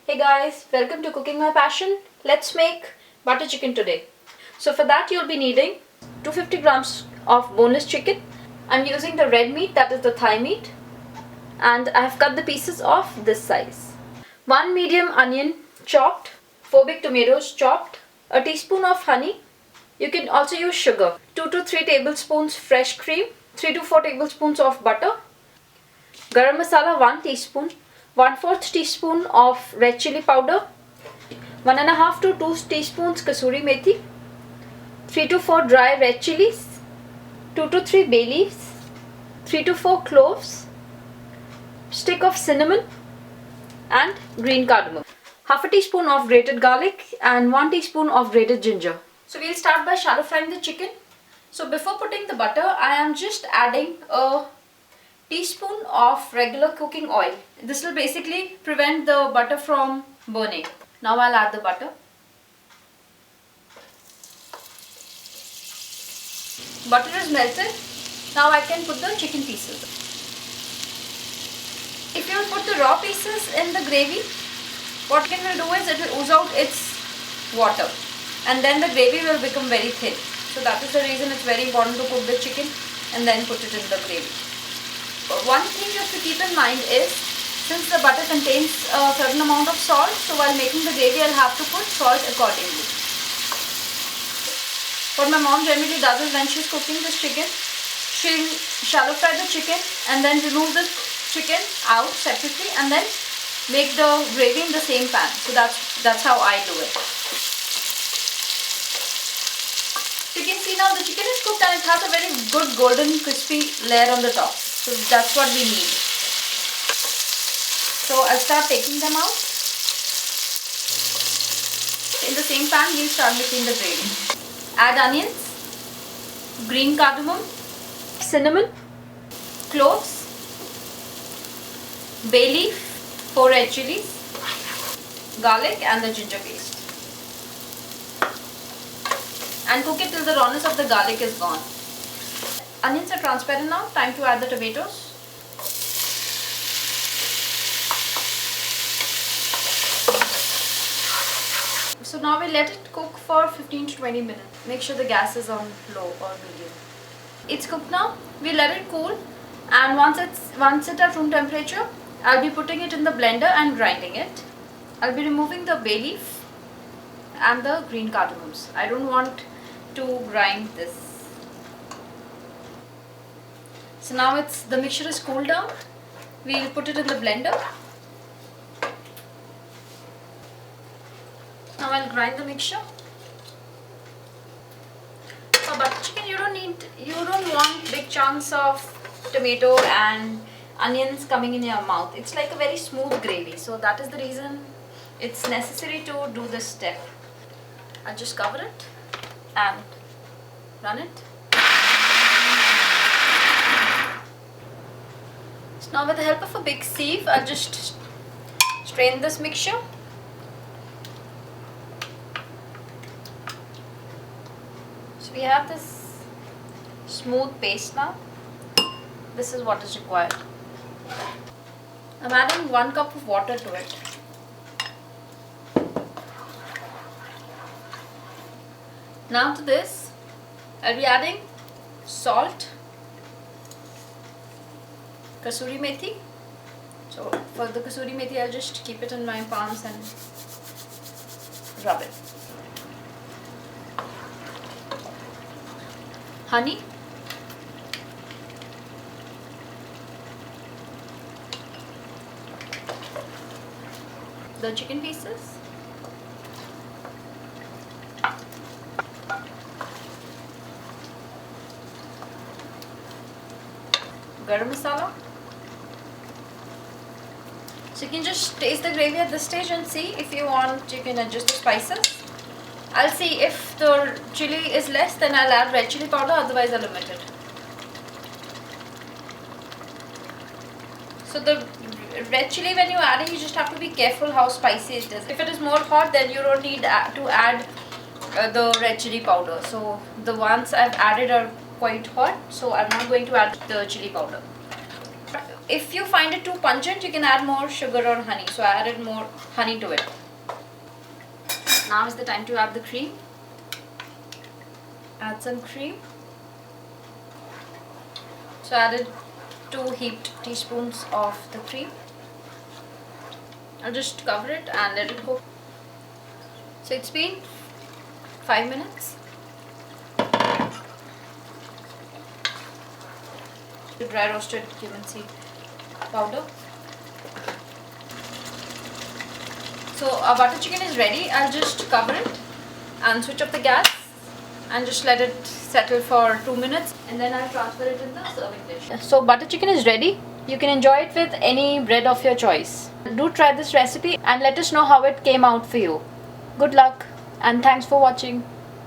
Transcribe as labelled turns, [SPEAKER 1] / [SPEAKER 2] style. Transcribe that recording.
[SPEAKER 1] Hey guys, welcome to Cooking My Passion. Let's make butter chicken today. So for that you'll be needing 250 grams of boneless chicken. I'm using the red meat, that is the thigh meat, and I have cut the pieces of this size. 1 medium onion chopped, 4 big tomatoes chopped, a teaspoon of honey. You can also use sugar. 2 to 3 tablespoons fresh cream, 3 to 4 tablespoons of butter, garam masala 1 teaspoon, 1/4 teaspoon of red chili powder, 1.5 to 2 teaspoons kasoori methi, 3 to 4 dry red chilies, 2 to 3 bay leaves, 3 to 4 cloves, stick of cinnamon and green cardamom, half a teaspoon of grated garlic and 1 teaspoon of grated ginger. So we'll start by shallow frying the chicken. So before putting the butter, I am just adding a teaspoon of regular cooking oil. This will basically prevent the butter from burning. Now I'll add the butter. Butter is melted. Now I can put the chicken pieces. If you put the raw pieces in the gravy, what it will do is it will ooze out its water and then the gravy will become very thin. So that is the reason it's very important to cook the chicken and then put it in the gravy. One thing you have to keep in mind is, since the butter contains a certain amount of salt, so while making the gravy I'll have to put salt accordingly. What my mom generally does is when she's cooking this chicken, she'll shallow fry the chicken and then remove the chicken out separately and then make the gravy in the same pan. So that's how I do it. You can see now the chicken is cooked and it has a very good golden crispy layer on the top. So that's what we need. So I'll start taking them out. In the same pan we'll start making the gravy. Add onions, green cardamom, cinnamon, cloves, bay leaf, 4 red chilies, garlic and the ginger paste. And cook it till the rawness of the garlic is gone. Onions are transparent now. Time to add the tomatoes. So now we let it cook for 15 to 20 minutes. Make sure the gas is on low or medium. It's cooked now. We let it cool, and once it's at room temperature, I'll be putting it in the blender and grinding it. I'll be removing the bay leaf and the green cardamoms. I don't want to grind this. So now the mixture is cooled down. We'll put it in the blender. Now I'll grind the mixture. For butter chicken, you don't want big chunks of tomato and onions coming in your mouth. It's like a very smooth gravy. So that is the reason it's necessary to do this step. I'll just cover it and run it. So now with the help of a big sieve, I'll just strain this mixture. So we have this smooth paste now. This is what is required. I'm adding 1 cup of water to it. Now to this, I'll be adding salt, kasoori methi. So for the kasoori methi, I'll just keep it in my palms and rub it. Honey, the chicken pieces, garam masala. So you can just taste the gravy at this stage and see. If you want, you can adjust the spices. I'll see if the chili is less, then I'll add red chili powder, otherwise I'll omit it. So the red chili, when you add it, you just have to be careful how spicy it is. If it is more hot, then you don't need to add the red chili powder. So the ones I've added are quite hot, so I'm not going to add the chili powder. If you find it too pungent, you can add more sugar or honey. So I added more honey to it. Now is the time to add the cream. Add some cream. So I added 2 heaped teaspoons of the cream. I'll just cover it and let it cook. So it's been 5 minutes. The dry roasted cumin seed powder. So our butter chicken is ready. I'll just cover it and switch off the gas and just let it settle for 2 minutes, and then I'll transfer it in the serving dish. So butter chicken is ready. You can enjoy it with any bread of your choice. Do try this recipe and let us know how it came out for you. Good luck and thanks for watching.